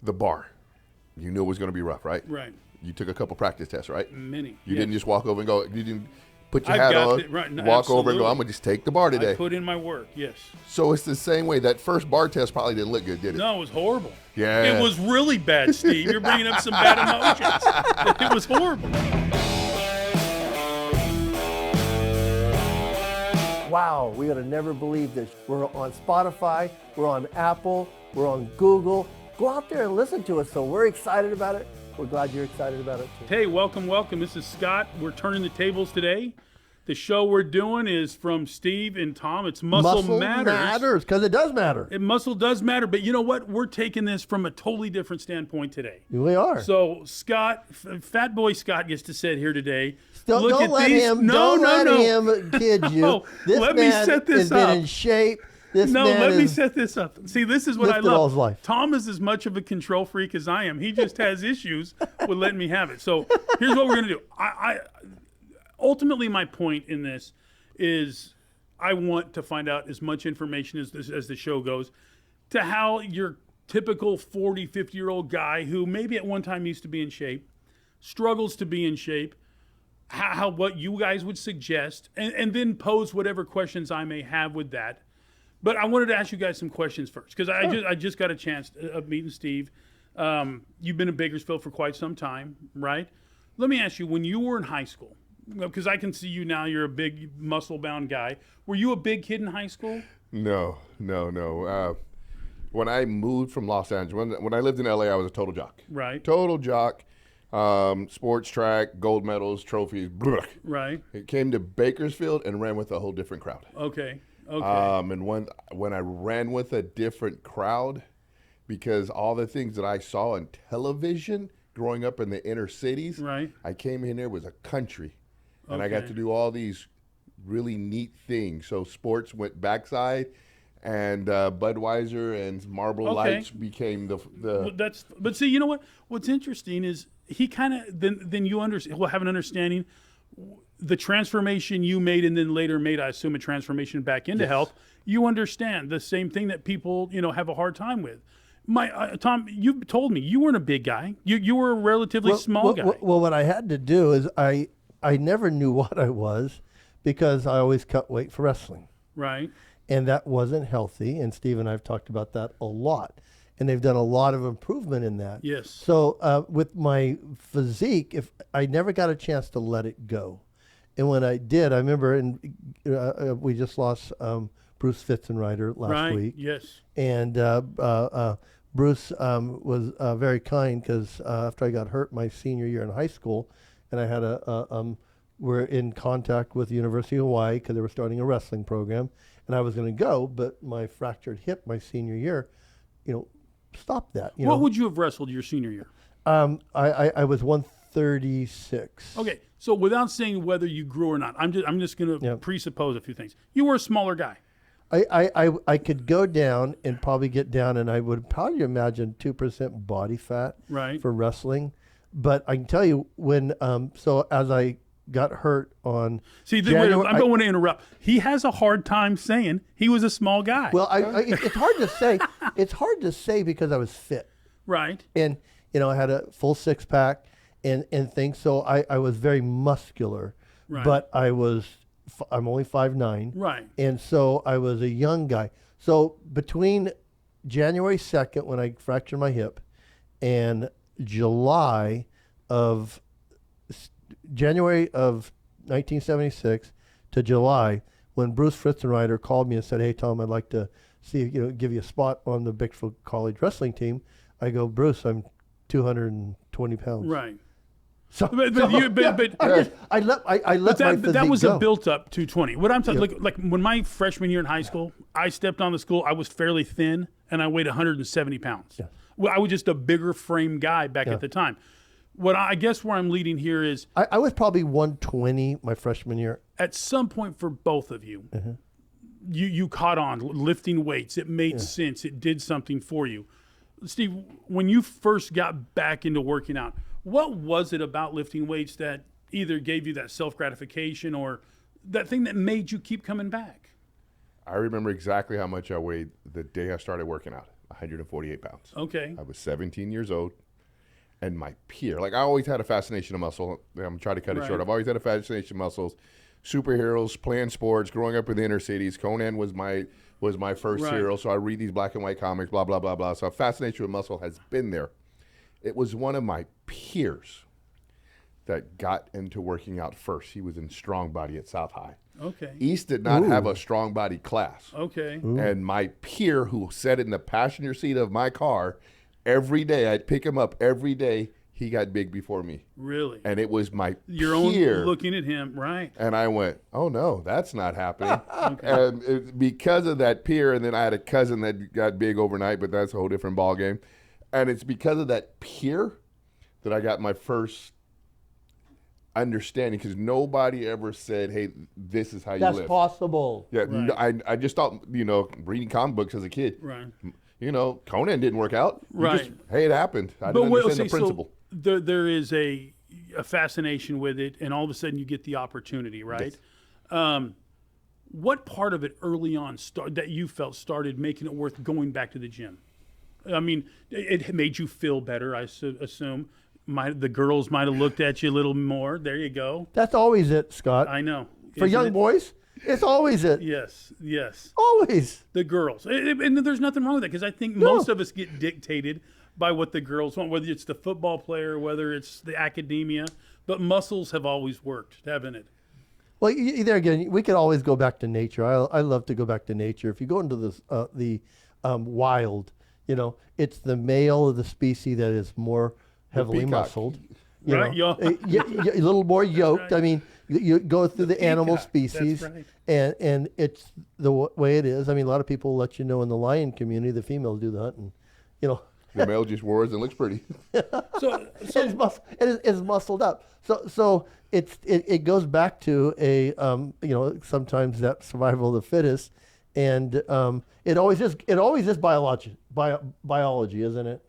the bar. You knew it was going to be rough, right? Right. You took a couple practice tests, right? Many. You yes. didn't just walk over and go. You didn't put your I've hat got on, it, right, no, walk over and go, absolutely. I'm going to just take the bar today. I put in my work, yes. So it's the same way. That first bar test probably didn't look good, did it? No, it was horrible. Yeah. It was really bad, Steve. You're bringing up some bad emotions. It was horrible. Wow, we would have never believed this. We're on Spotify, we're on Apple, we're on Google. Go out there and listen to us. So we're excited about it. We're glad you're excited about it too. Hey, welcome. This is Scott. We're turning the tables today. The show we're doing is from Steve and Tom. It's Muscle Matters. Because it does matter. Muscle does matter, but you know what? We're taking this from a totally different standpoint today. We are. So Scott, Fat Boy Scott gets to sit here today. Don't let him kid you. No, This let me man set this has up. been in shape. Let me set this up. See, this is what I lifted all his love. life. Tom is as much of a control freak as I am. He just has issues with letting me have it. So here's what we're going to do. Ultimately, my point in this is I want to find out as much information as the show goes to how your typical 40, 50-year-old guy who maybe at one time used to be in shape, struggles to be in shape, how what you guys would suggest, and then pose whatever questions I may have with that. But I wanted to ask you guys some questions first because I just got a chance of meeting Steve. You've been in Bakersfield for quite some time, right? Let me ask you, when you were in high school, because I can see you now, you're a big muscle-bound guy. Were you a big kid in high school? No. When I moved from Los Angeles, when I lived in LA, I was a total jock. Right. Total jock. Sports track, gold medals, trophies. Blah. Right. It came to Bakersfield and ran with a whole different crowd. Okay. And when I ran with a different crowd, because all the things that I saw on television growing up in the inner cities, right. I came in there was a country, and I got Okay. to do all these really neat things. So sports went backside, and Budweiser and Marlboro Okay. Lights became the. But see, you know what? What's interesting is he kind of then you will have an understanding the transformation you made and then later made, I assume, a transformation back into Yes. health. You understand the same thing that people have a hard time with. Tom, you told me you weren't a big guy. You were a relatively small guy. Well, what I had to do is I never knew what I was because I always cut weight for wrestling. Right. And that wasn't healthy. And Steve and I have talked about that a lot. And they've done a lot of improvement in that. Yes. So with my physique, if I never got a chance to let it go. And when I did, I remember we just lost Bruce Fitzenreiter last week. Yes. And Bruce was very kind because after I got hurt my senior year in high school, and I had we're in contact with the University of Hawaii because they were starting a wrestling program, and I was going to go, but my fractured hip my senior year, stopped that. What would you have wrestled your senior year? I was 136. Okay, so without saying whether you grew or not, I'm just going to presuppose a few things. You were a smaller guy. I could go down and probably get down, and I would probably imagine 2% body fat for wrestling. But I can tell you when so as I got hurt on January, I don't want to interrupt. He has a hard time saying he was a small guy. Well, it's hard to say. It's hard to say because I was fit. Right. And I had a full six pack and things. So I was very muscular. Right. But I'm only 5'9". Right. And so I was a young guy. So between January 2nd when I fractured my hip and January of 1976 to July, when Bruce Fritzenreiter called me and said, "Hey Tom, I'd like to see give you a spot on the Bakersfield College wrestling team." I go, "Bruce, I'm 220 pounds." Right. So, I let my physique that was go. a built-up 220. What I'm talking like when my freshman year in high school, I stepped on the school. I was fairly thin and I weighed 170 pounds. Yeah. Well, I was just a bigger frame guy back at the time. What I guess where I'm leading here is I was probably 120 my freshman year. At some point for both of you, you caught on lifting weights. It made sense. It did something for you. Steve, when you first got back into working out, what was it about lifting weights that either gave you that self-gratification or that thing that made you keep coming back? I remember exactly how much I weighed the day I started working out. 148 pounds. Okay. I was 17 years old, and my peer, like I always had a fascination of muscle. I'm trying to cut it Right. short. I've always had a fascination of muscles, superheroes, playing sports, growing up in the inner cities. Conan was my first Right. hero, so I read these black and white comics, blah blah blah blah. So a fascination with muscle has been there. It was one of my peers that got into working out first. He was in strong body at South High. Okay. East did not have a strong body class. Okay. And my peer, who sat in the passenger seat of my car every day, I'd pick him up every day. He got big before me, Really? and it was my Your peer. own looking at him, right? And I went, "Oh no, that's not happening." And because of that peer, and then I had a cousin that got big overnight, but that's a whole different ball game. And it's because of that peer that I got my first understanding, because nobody ever said, "Hey, this is how you That's live." possible. Yeah, Right. I just thought, reading comic books as a kid. Right. Conan didn't work out. You Right. just, hey, it happened. I But didn't wait, understand the so principle. there is a fascination with it, and all of a sudden you get the opportunity, right? What part of it early on that you felt started making it worth going back to the gym? I mean, it made you feel better, I assume. The girls might have looked at you a little more. There you go. That's always it, Scott. I know. For Isn't young it? boys, it's always it. Yes, yes. Always. The girls. And there's nothing wrong with that, because I think most of us get dictated by what the girls want, whether it's the football player, whether it's the academia. But muscles have always worked, haven't it? Well, there again, we could always go back to nature. I love to go back to nature. If you go into the wild, it's the male of the species that is more heavily peacock. muscled. Right, A little more yoked. right. I mean, you go through the animal peacock, that's species, right. and it's the way it is. I mean, a lot of people let you know in the lion community, the females do the hunting. The male just roars and looks pretty. So It's muscled up. So it goes back to sometimes that survival of the fittest, and it always is biology, isn't it?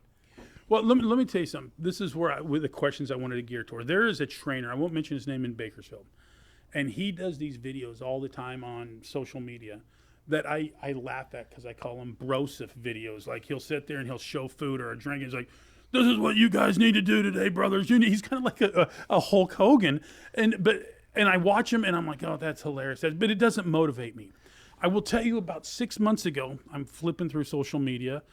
Well, let me tell you something. This is with the questions I wanted to gear toward. There is a trainer, I won't mention his name, in Bakersfield, and he does these videos all the time on social media that I laugh at, because I call them brosif videos. Like, he'll sit there and he'll show food or a drink, and he's like, "This is what you guys need to do today, brothers." He's kind of like a Hulk Hogan, and I watch him and I'm like, "Oh, that's hilarious," but it doesn't motivate me. I will tell you, about 6 months ago, I'm flipping through social media,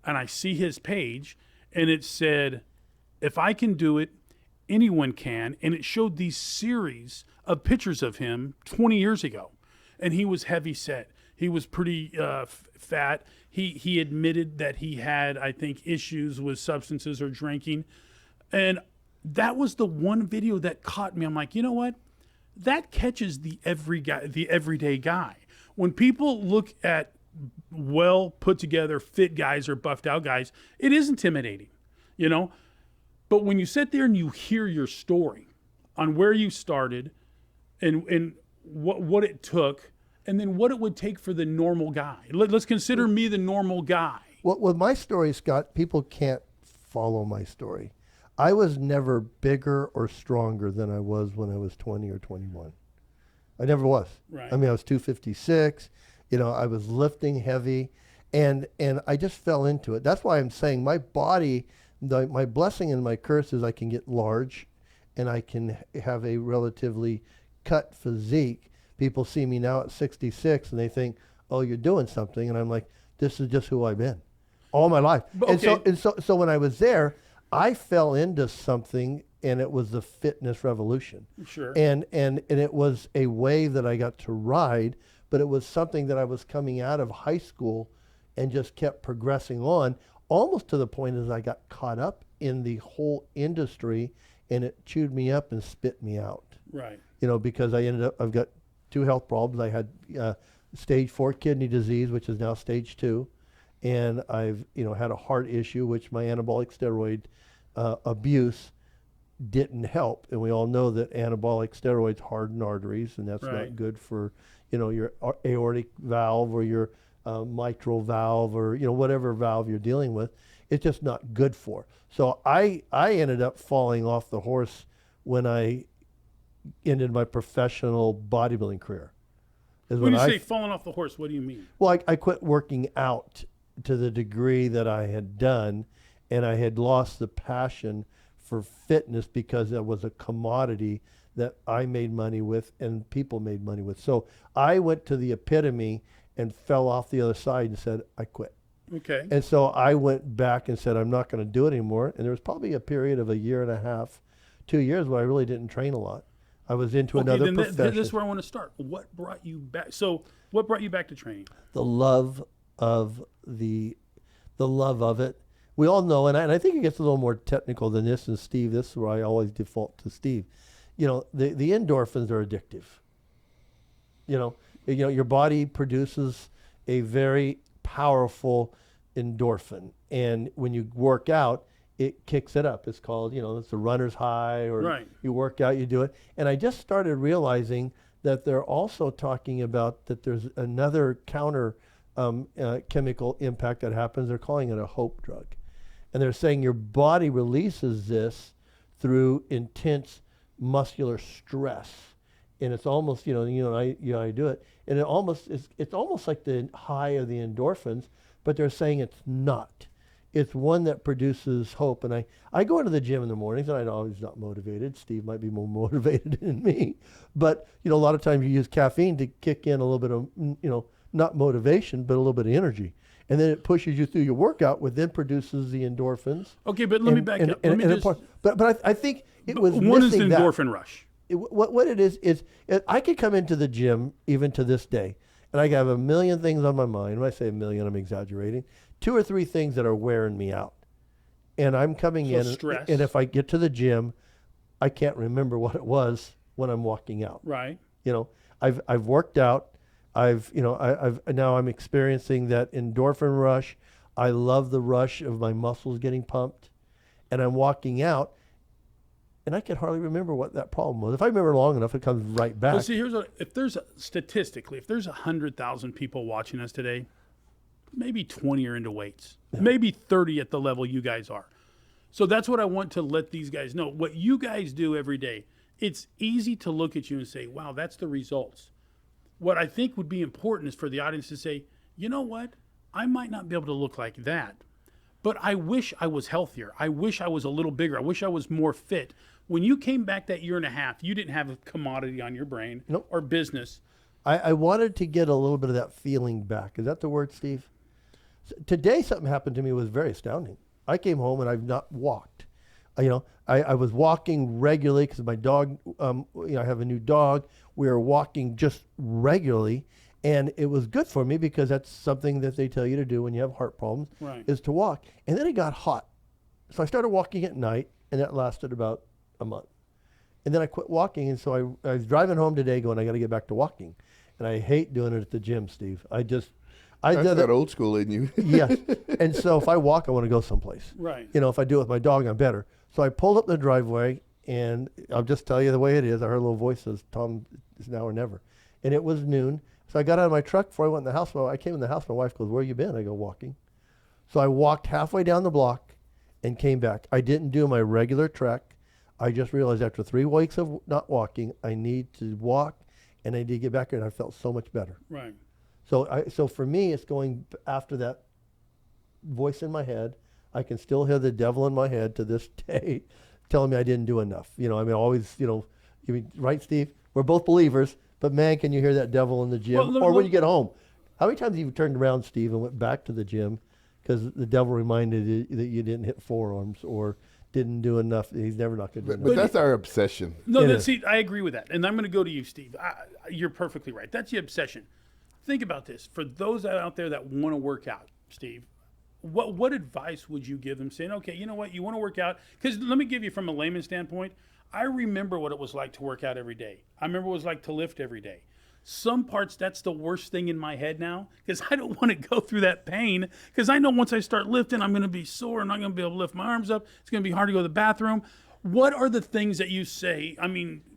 and I see his page, and it said, "If I can do it, anyone can." And it showed these series of pictures of him 20 years ago. And he was heavy set. He was pretty fat. He admitted that he had, I think, issues with substances or drinking. And that was the one video that caught me. I'm like, you know what? That catches the everyday guy. When people look at well put together, fit guys or buffed out guys, it is intimidating, But when you sit there and you hear your story on where you started and what it took, and then what it would take for the normal guy. Let's consider me the normal guy. Well, with my story, Scott, people can't follow my story. I was never bigger or stronger than I was when I was 20 or 21. I never was. Right. I mean, I was 256. I was lifting heavy, and I just fell into it. That's why I'm saying my body, my blessing and my curse is I can get large, and I can have a relatively cut physique. People see me now at 66 and they think, "Oh, you're doing something," and I'm like, "This is just who I've been, all my life." Okay. So when I was there, I fell into something, and it was the fitness revolution. Sure. And it was a wave that I got to ride, but it was something that I was coming out of high school and just kept progressing on, almost to the point as I got caught up in the whole industry, and it chewed me up and spit me out. Right. Because I've got 2 health problems. I had stage 4 kidney disease, which is now stage 2. And I've, had a heart issue, which my anabolic steroid abuse didn't help. And we all know that anabolic steroids harden arteries, and that's Right. not good for, your aortic valve or your mitral valve or, whatever valve you're dealing with. It's just not good for. So I ended up falling off the horse when I ended my professional bodybuilding career. When you say falling off the horse, what do you mean? Well, I quit working out to the degree that I had done, and I had lost the passion for fitness because it was a commodity that I made money with and people made money with. So I went to the epitome and fell off the other side and said, I quit. Okay. And so I went back and said, I'm not going to do it anymore. And there was probably a period of a year and a half, 2 years where I really didn't train a lot. I was into another profession. This is where I want to start. What brought you back? So what brought you back to training? The love of the love of it. We all know, and I think it gets a little more technical than this. And Steve, this is where I always default to Steve. You know, the endorphins are addictive. You know, your body produces a very powerful endorphin, and when you work out, it kicks it up. It's called, it's a runner's high, or right. You work out, you do it. And I just started realizing that they're also talking about that there's another counter chemical impact that happens. They're calling it a hope drug. And they're saying your body releases this through intense muscular stress. And it's almost, I do it. And it's almost like the high of the endorphins, but they're saying it's not. It's one that produces hope. And I go into the gym in the mornings, and I'm always not motivated. Steve might be more motivated than me. But, a lot of times you use caffeine to kick in a little bit of, not motivation, but a little bit of energy. And then it pushes you through your workout, which then produces the endorphins. Okay, but let me back up. But I think it was one is the missing endorphin rush. What it is I could come into the gym even to this day, and I have a million things on my mind. When I say a million, I'm exaggerating. 2 or 3 things that are wearing me out. And I'm coming in, stress. And if I get to the gym, I can't remember what it was when I'm walking out. Right. I've worked out. Now I'm experiencing that endorphin rush. I love the rush of my muscles getting pumped, and I'm walking out, and I can hardly remember what that problem was. If I remember long enough, it comes right back. Well, see, if there's 100,000 people watching us today, maybe 20 are into weights, maybe 30 at the level you guys are. So that's what I want to let these guys know. What you guys do every day, it's easy to look at you and say, wow, that's the results. What I think would be important is for the audience to say, you know what? I might not be able to look like that, but I wish I was healthier. I wish I was a little bigger. I wish I was more fit. When you came back that year and a half, you didn't have a commodity on your brain or business. I wanted to get a little bit of that feeling back. Is that the word, Steve? So today, something happened to me that was very astounding. I came home and I've not walked. I was walking regularly because my dog, I have a new dog. We were walking just regularly, and it was good for me because that's something that they tell you to do when you have heart problems, right, is to walk. And then it got hot. So I started walking at night, and that lasted about a month. And then I quit walking, and so I was driving home today going, I got to get back to walking. And I hate doing it at the gym, Steve. That's that old school in you. Yes. And so if I walk, I want to go someplace. Right. If I do it with my dog, I'm better. So I pulled up the driveway, and I'll just tell you the way it is. I heard a little voice says, Tom, it's now or never. And it was noon. So I got out of my truck before I went in the house. Well, I came in the house. My wife goes, where you been? I go, walking. So I walked halfway down the block and came back. I didn't do my regular trek. I just realized after 3 weeks of not walking, I need to walk, and I need to get back there, and I felt so much better. Right. So for me, it's going after that voice in my head. I can still hear the devil in my head to this day telling me I didn't do enough. Always, right, Steve? We're both believers, but man, can you hear that devil in the gym? Or when you get home. How many times have you turned around, Steve, and went back to the gym because the devil reminded you that you didn't hit forearms or didn't do enough? He's never not going to do enough. But that's our obsession. No, see, I agree with that. And I'm going to go to you, Steve. You're perfectly right. That's the obsession. Think about this. For those out there that want to work out, Steve, what advice would you give them saying, okay, you know what, you want to work out? Because let me give you from a layman standpoint, I remember what it was like to work out every day. I remember what it was like to lift every day. Some parts, that's the worst thing in my head now because I don't want to go through that pain because I know once I start lifting, I'm going to be sore. I'm not going to be able to lift my arms up. It's going to be hard to go to the bathroom. What are the things that you say,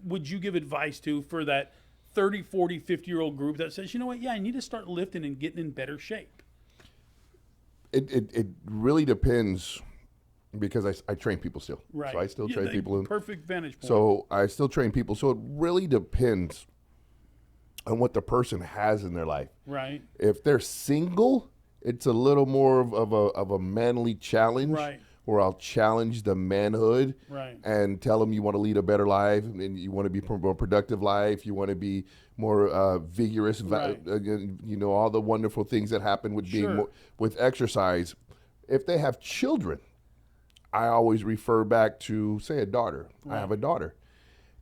would you give advice to for that 30, 40, 50-year-old group that says, you know what, yeah, I need to start lifting and getting in better shape? It really depends because I train people still. Right. So I still train people. Perfect vantage point. So I still train people. So it really depends on what the person has in their life. Right. If they're single It's a little more of a manly challenge, Right. where I'll challenge the manhood, Right. and tell them you want to lead a better life, and you want to be more productive life, you want to be more vigorous, Right. you know, all the wonderful things that happen with being Sure. more, with exercise. If they have children, I always refer back to, say, a daughter. I have a daughter,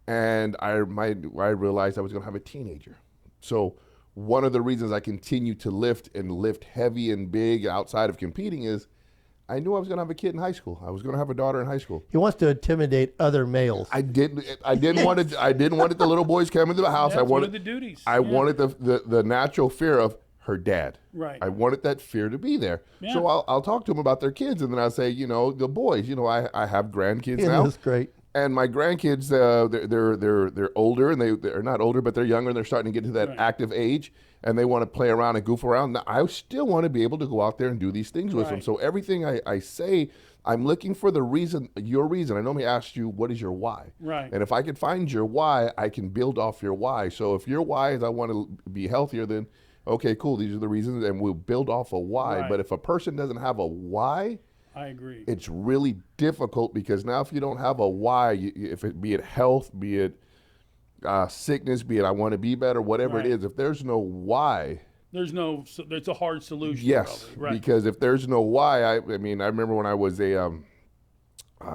and I realized I was going to have a teenager. So one of the reasons I continue to lift heavy and big outside of competing is I knew I was going to have a kid in high school. I was going to have a daughter in high school. He wants to intimidate other males. I didn't want it. I didn't want it. The little boys come into the house. That's I one wanted of the duties. I wanted the natural fear of her dad. Right. I wanted that fear to be there. Yeah. So I'll talk to them about their kids, and then I'll say, you know, the boys. You know, I have grandkids Yeah, now. that's great. And my grandkids, they're older, and they're not older, but they're younger, and they're starting to get to that Right. active age, and they want to play around and goof around. Now, I still want to be able to go out there and do these things with them. Right. So everything I say, I'm looking for the reason, your reason. I normally ask you, what is your why? Right. And if I can find your why, I can build off your why. So if your why is I want to be healthier, then okay, cool. These are the reasons, and we'll build off a why. Right. But if a person doesn't have a why, I agree. it's really difficult, because now if you don't have a why, if it be it health, be it sickness, be it I want to be better, whatever Right. it is, if there's no why, It's a hard solution. yes, Probably. Right. because if there's no why, I mean, I remember when I was a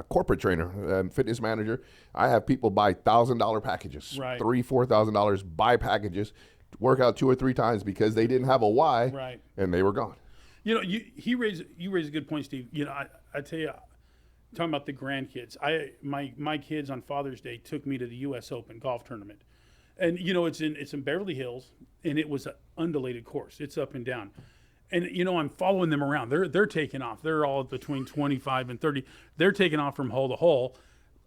corporate trainer and fitness manager, I have people buy $1,000 packages, Right. $3,000-$4,000, buy packages, work out 2 or 3 times because they didn't have a why, Right. and they were gone. You know, you raise a good point, Steve. You know, I tell you, talking about the grandkids. My kids on Father's Day took me to the U.S. Open golf tournament, and you know it's in Beverly Hills, and it was an undulated course. It's up and down, and you know I'm following them around. They're taking off. They're all between 25 and 30. They're taking off from hole to hole,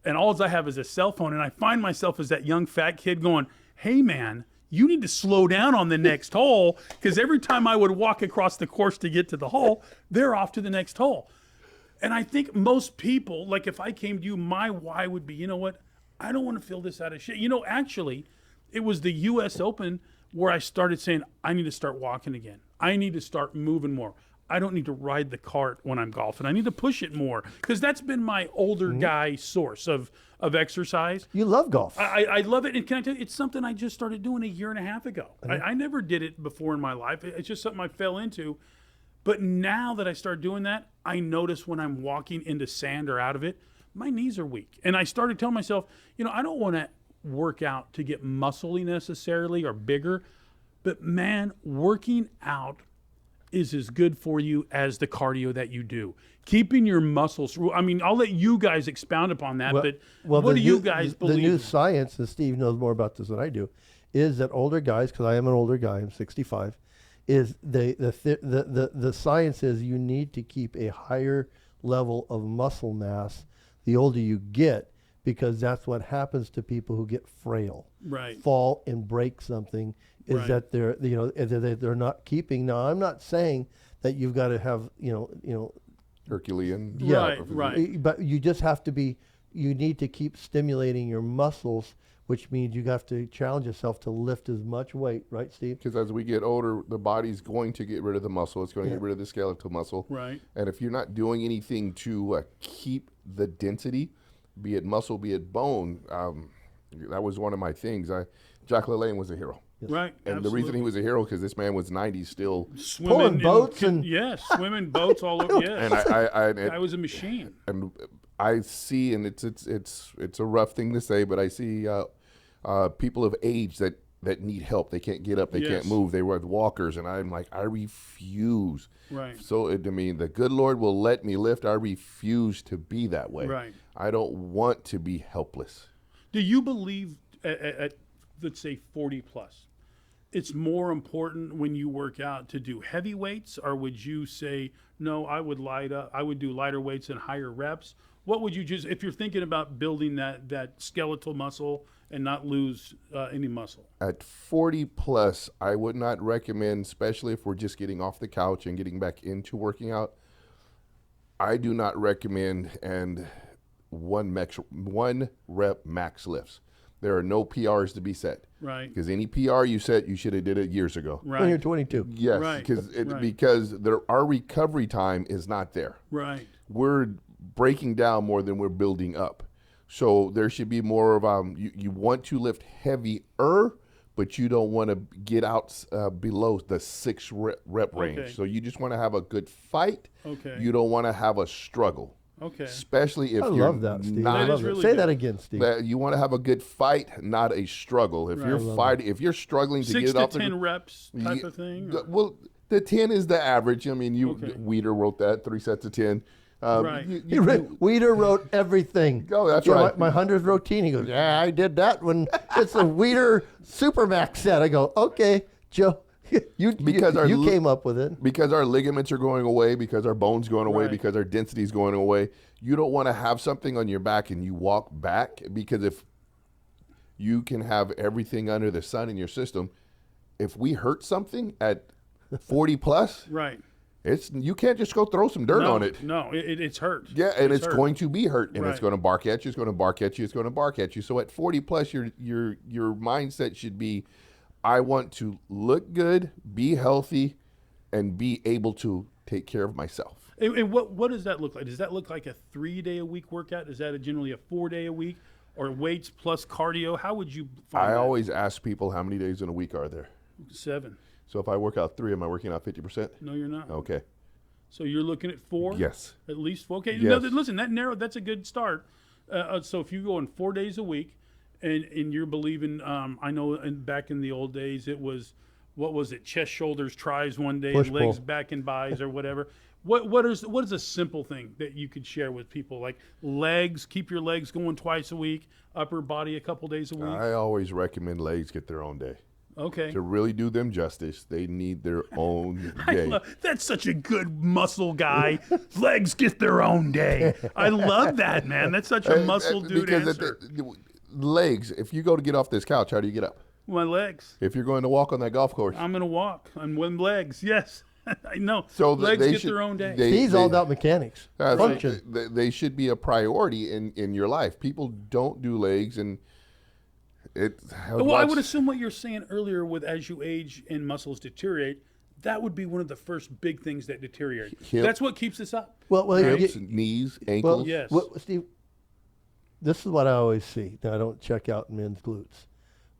and all I have is a cell phone, and I find myself as that young fat kid going, "Hey man, you need to slow down on the next hole," because every time I would walk across the course to get to the hole, they're off to the next hole. And I think most people, like if I came to you, my why would be, you know what? I don't want to feel this out of shit. You know, actually, it was the U.S. Open where I started saying, I need to start walking again. I need to start moving more. I don't need to ride the cart when I'm golfing. I need to push it more, because that's been my older guy source of exercise. You love golf. I love it. And can I tell you, it's something I just started doing a year and a half ago. I never did it before in my life. It's just something I fell into. But now that I start doing that, I notice when I'm walking into sand or out of it, my knees are weak. And I started telling myself, you know, I don't want to work out to get muscly necessarily or bigger. But man, working out is as good for you as the cardio that you do. Keeping your muscles, I mean, I'll let you guys expound upon that, but what do you guys believe? The new science, and Steve knows more about this than I do, is that older guys, because I am an older guy, I'm 65, is the science is you need to keep a higher level of muscle mass the older you get, because that's what happens to people who get frail, Right. fall and break something, is Right. that they're not keeping. Now, I'm not saying that you've got to have, Herculean. Yeah. Right. but you just have to be, you need to keep stimulating your muscles, which means you have to challenge yourself to lift as much weight, right, Steve? Because as we get older, the body's going to get rid of the muscle. It's going to get rid of the skeletal muscle. Right. And if you're not doing anything to keep the density, be it muscle, be it bone, that was one of my things. Jack LaLanne was a hero. Right. And the reason he was a hero, because this man was 90 still. Swimming Pulling boats and- yes, swimming boats all over. Yes. And I was a machine. and I see, and it's a rough thing to say, but I see people of age that need help. They can't get up. They Yes. can't move. They ride walkers, and I'm like, I refuse. Right. So the good Lord will let me lift. I refuse to be that way. Right. I don't want to be helpless. Do you believe at let's say 40 plus, it's more important when you work out to do heavy weights, or would you say no? I would do lighter weights and higher reps. What would you just, if you're thinking about building that skeletal muscle and not lose any muscle? At 40 plus, I would not recommend, especially if we're just getting off the couch and getting back into working out. I do not recommend one rep max lifts. There are no PRs to be set. Right. Because any PR you set, you should have did it years ago. Right. When you're 22. Yes, Right. because our recovery time is not there. Right. We're breaking down more than we're building up. So there should be more of you want to lift heavier, but you don't want to get out below the 6 rep range. Okay. So you just want to have a good fight. Okay. You don't want to have a struggle. Okay. Especially if I you're love that, Steve. not. I That love is that. really Say good. that again, Steve. That you want to have a good fight, not a struggle. If Right. you're fighting, if you're struggling to 6 get to off 10 the reps type of thing. or- well, the 10 is the average. I mean, Okay. Weeder wrote that 3 sets of 10. Right. Weeder wrote everything. Oh, that's Yeah, right. My 100th routine. He goes, yeah, I did that when it's a Weeder Supermax set. I go, okay, Joe, you came up with it. Because our ligaments are going away, because our bones going away, Right. because our density is going away. You don't want to have something on your back and you walk back, because if you can have everything under the sun in your system, if we hurt something at 40 plus, Right. you can't just go throw some dirt no, on it. No, it's hurt. Yeah, and it's hurt. going to be hurt, and Right. it's going to bark at you. It's going to bark at you. It's going to bark at you. So at 40 plus, your mindset should be, I want to look good, be healthy, and be able to take care of myself. And what does that look like? Does that look like a 3-day-a-week workout? Is that generally a 4-day-a-week, or weights plus cardio? How would you find I that? always ask people, how many days in a week are there? 7. So if I work out 3, am I working out 50%? No, you're not. Okay. So you're looking at 4. Yes. At least 4. Okay. Yes. No, listen, that's a good start. So if you go in 4 days a week, and you're believing, I know back in the old days it was, what was it, chest, shoulders, tries one day, Push, and legs, pull. back, and buys, or whatever. What is a simple thing that you could share with people, like legs? Keep your legs going twice a week. Upper body a couple days a week. I always recommend legs get their own day. Okay. To really do them justice, they need their own day. That's such a good muscle guy. Legs get their own day. I love that, man. That's such a muscle dude Because answer. legs, if you go to get off this couch, how do you get up? My legs. If you're going to walk on that golf course. I'm going to walk on one legs. Yes. I know. So legs they get should- their own day. He's all about mechanics. Function. They should be a priority in your life. People don't do legs, and Well, I would assume what you're saying earlier with as you age and muscles deteriorate, that would be one of the first big things that deteriorate. Hip. That's what keeps us up. Well, hips, knees, ankles. well, Yes. Steve, this is what I always see. Now, I don't check out men's glutes,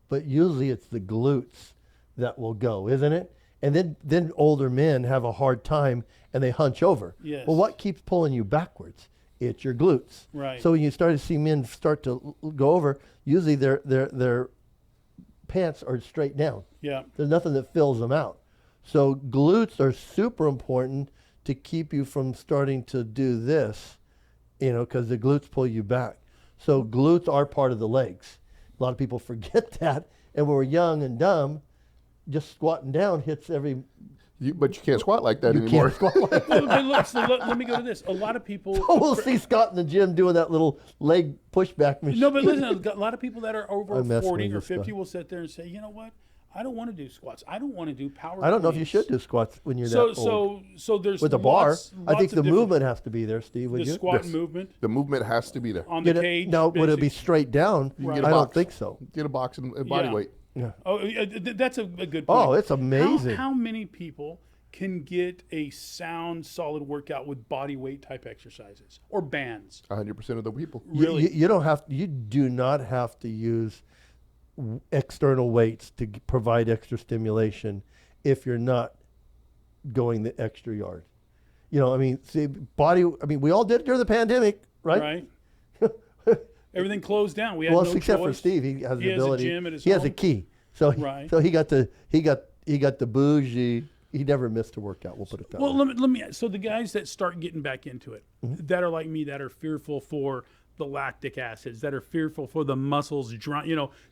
but usually it's the glutes that will go, isn't it? And then older men have a hard time and they hunch over. Yes. Well, what keeps pulling you backwards? It's your glutes. Right. So when you start to see men start to go over, usually their pants are straight down. Yeah. There's nothing that fills them out. So glutes are super important to keep you from starting to do this, because the glutes pull you back. So glutes are part of the legs. A lot of people forget that. And when we're young and dumb, just squatting down hits every... But you can't squat like that You anymore. can't squat like that. But look, so let me go to this. A lot of people. We'll see Scott in the gym doing that little leg pushback machine. No, but listen, a lot of people that are over I'm messing 40 with or you, 50 Scott. will sit there and say, you know what? I don't want to do squats. I don't want to do power. I don't know if you cleans." should do squats when you're So that old. so there's With a bar, lots I think of the different- movement has to be there, Steve. Would the you? squat Yes. movement The movement has to be there. on the Get it- cage. now, would it be basic- straight down? Right. Get a I don't box. think so. Get a box and body Yeah. weight. Yeah. Oh, that's a good point. Oh, it's amazing. How many people can get a sound, solid workout with body weight type exercises or bands? 100% of the people. Really? You don't have. You do not have to use external weights to provide extra stimulation if you're not going the extra yard. I mean, see, we all did it during the pandemic, right? Right. Everything closed down. We had Well, no except for choice. Steve, he has He the has a ability. gym at his he has a home. key, so Right. so he got the bougie. He never missed a workout. We'll put it that Well, way. let me. So the guys that start getting back into it, Mm-hmm. that are like me, that are fearful for the lactic acids, that are fearful for the muscles,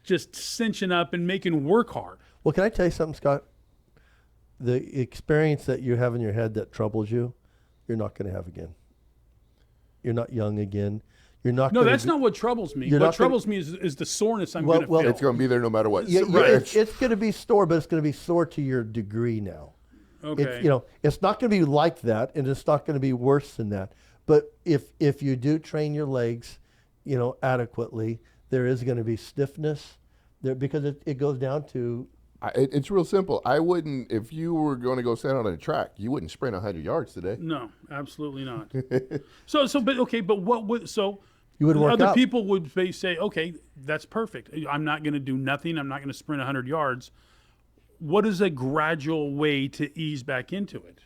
just cinching up and making work hard. Well, can I tell you something, Scott? The experience that you have in your head that troubles you, you're not going to have again. You're not young again. You're not. No, gonna that's be- not what troubles me. You're What not gonna- troubles me is the soreness I'm Well- going to well, feel. It's going to be there no matter what. Yeah, Right. it's going to be sore, but it's going to be sore to your degree now. Okay. It's not going to be like that, and it's not going to be worse than that. But if you do train your legs, adequately, there is going to be stiffness there because it goes down to It's real simple. I wouldn't, if you were going to go stand on a track, you wouldn't sprint 100 yards today. No, absolutely not. But what would you would work other out. people would say, okay, that's perfect. I'm not going to do nothing. I'm not going to sprint 100 yards. What is a gradual way to ease back into it?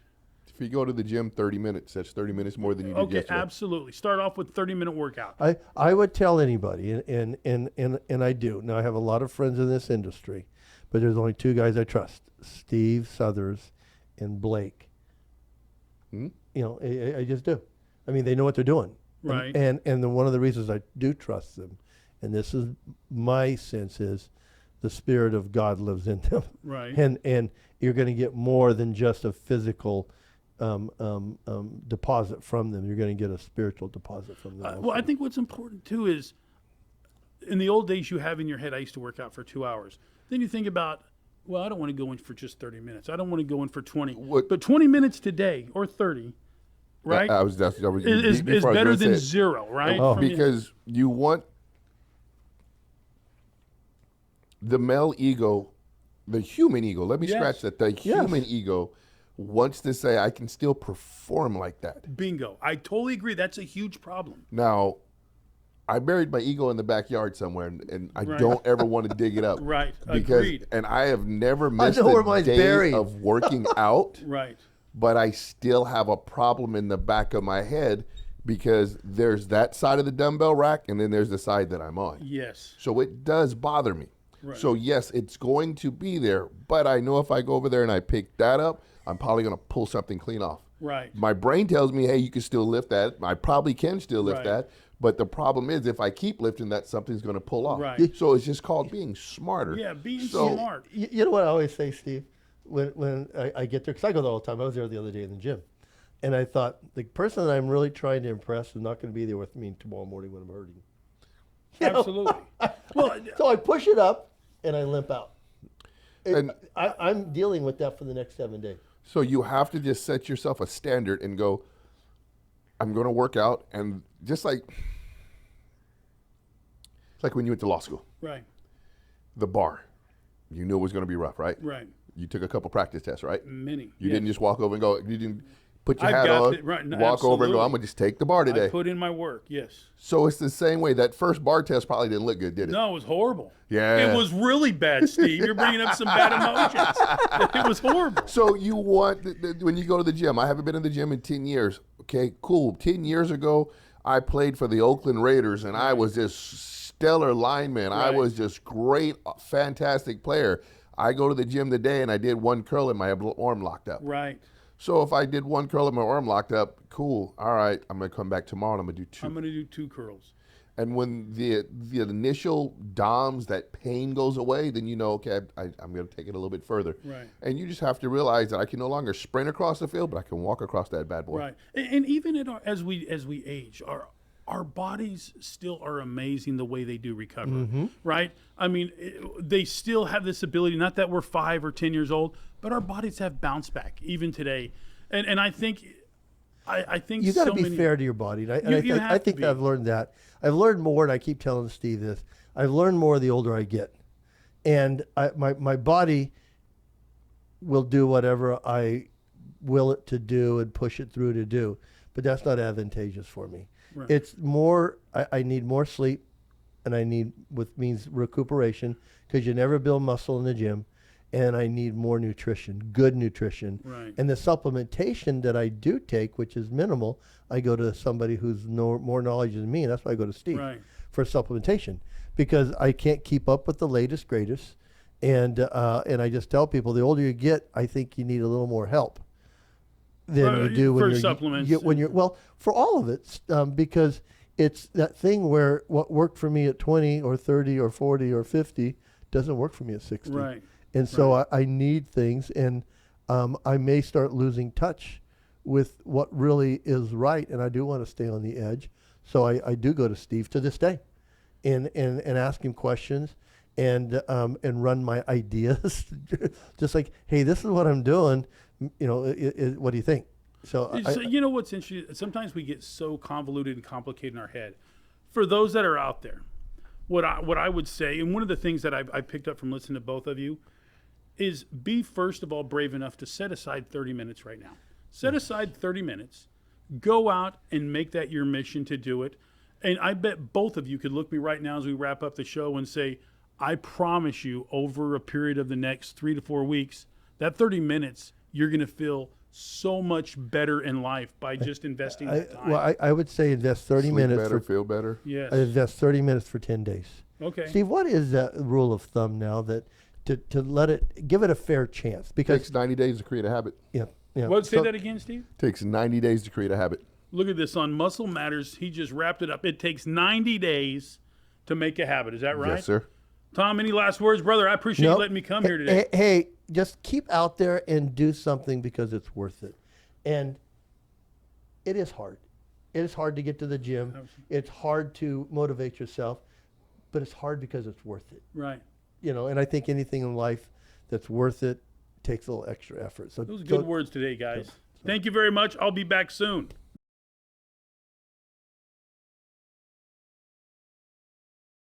If you go to the gym 30 minutes, that's 30 minutes more than you did yesterday. Absolutely. Start off with 30-minute workout. I would tell anybody, and I do. Now, I have a lot of friends in this industry, but there's only two guys I trust, Steve Southers and Blake. Hmm? You know, I just do. I mean, they know what they're doing. Right. And one of the reasons I do trust them, and this is my sense, is the Spirit of God lives in them. Right. And you're going to get more than just a physical deposit from them. You're going to get a spiritual deposit from them. Well, I think what's important, too, is in the old days you have in your head, I used to work out for 2 hours. Then you think about, well, I don't want to go in for just 30 minutes. I don't want to go in for 20. But 20 minutes today or 30, right, is better than zero, right? Oh. Because you want the male ego, the human ego, let me scratch that. The human ego wants to say, I can still perform like that. Bingo. I totally agree. That's a huge problem. Now, I buried my ego in the backyard somewhere, and I don't ever want to dig it up. Right. Because, agreed. and I have never missed where a mine's day buried. of working out. Right. But I still have a problem in the back of my head because there's that side of the dumbbell rack, and then there's the side that I'm on. Yes. So it does bother me. Right. So yes, it's going to be there, but I know if I go over there and I pick that up, I'm probably going to pull something clean off. Right. My brain tells me, hey, you can still lift that. I probably can still lift Right. that. But the problem is if I keep lifting that, something's going to pull off. Right. So it's just called being smarter. Yeah, being smart. You know what I always say, Steve, when I get there, because I go there all the time. I was there the other day in the gym. And I thought, the person that I'm really trying to impress is not going to be there with me tomorrow morning when I'm hurting. You know? Absolutely. Well, So I push it up and I limp out. And- I'm dealing with that for the next 7 days. So you have to just set yourself a standard and go, I'm going to work out. And just like, it's like when you went to law school, right. the bar, you knew it was going to be rough, right? Right. You took a couple practice tests, right? Many. You didn't just walk over and go, you didn't put your I've hat got on, it, right, no, walk over and go, absolutely. I'm going to just take the bar today. I put in my work, yes. So it's the same way. That first bar test probably didn't look good, did it? No, it was horrible. Yeah. It was really bad, Steve. You're bringing up some bad emotions. It was horrible. So you want, when you go to the gym, I haven't been in the gym in 10 years. Okay, cool. 10 years ago, I played for the Oakland Raiders, and I was this stellar lineman. I Right. was just great, fantastic player. I go to the gym today, and I did one curl, and my arm locked up. Right. So if I did one curl and my arm locked up, cool. All right, I'm going to come back tomorrow, and I'm going to do two. I'm going to do 2 curls. And when the initial DOMS, that pain goes away, then you know, okay, I'm going to take it a little bit further. Right. And you just have to realize that I can no longer sprint across the field, but I can walk across that bad boy. Right. And even as we age, our bodies still are amazing the way they do recover. Right? I mean, they still have this ability, not that we're 5 or 10 years old, but our bodies have bounced back even today. And I think You got to be fair to your body. And I think that I've learned that. I've learned more, and I keep telling Steve this. I've learned more the older I get. And my body will do whatever I will it to do and push it through to do. But that's not advantageous for me. Right. It's more, I need more sleep, and I need, which means recuperation, because you never build muscle in the gym. And I need more nutrition, good nutrition. Right. And the supplementation that I do take, which is minimal, I go to somebody who's more knowledge than me, and that's why I go to Steve for supplementation, because I can't keep up with the latest, greatest. And I just tell people, the older you get, I think you need a little more help than you do when for you're supplements. Well, for all of it, because it's that thing where what worked for me at 20 or 30 or 40 or 50 doesn't work for me at 60. Right. And so I need things, and I may start losing touch with what really is right, and I do want to stay on the edge. So I do go to Steve to this day and ask him questions and run my ideas. Just like, hey, this is what I'm doing. You know, what do you think? So you know what's interesting? Sometimes we get so convoluted and complicated in our head. For those that are out there, what I would say, and one of the things that I picked up from listening to both of you, is be first of all brave enough to set aside 30 minutes right now. Set aside 30 minutes. Go out and make that your mission to do it. And I bet both of you could look me right now as we wrap up the show and say, I promise you, over a period of the next 3 to 4 weeks, that 30 minutes, you're going to feel so much better in life by just investing that time. Well, I would say invest 30 Sleep minutes. better, feel better. Yes. Invest 30 minutes for 10 days. Okay. Steve, what is that rule of thumb now that to let it, give it a fair chance? It Because, takes 90 days to create a habit. yeah. Say So- that again, Steve? Takes 90 days to create a habit. Look at this on Muscle Matters. He just wrapped it up. It takes 90 days to make a habit. Is that right? Yes, sir. Tom, any last words? Brother, I appreciate you Nope. letting me come here today. Hey, just keep out there and do something because it's worth it. And it is hard. It is hard to get to the gym. It's hard to motivate yourself, but it's hard because it's worth it. Right. And I think anything in life that's worth it takes a little extra effort. So Those are good words today, guys. Thank you very much. I'll be back soon.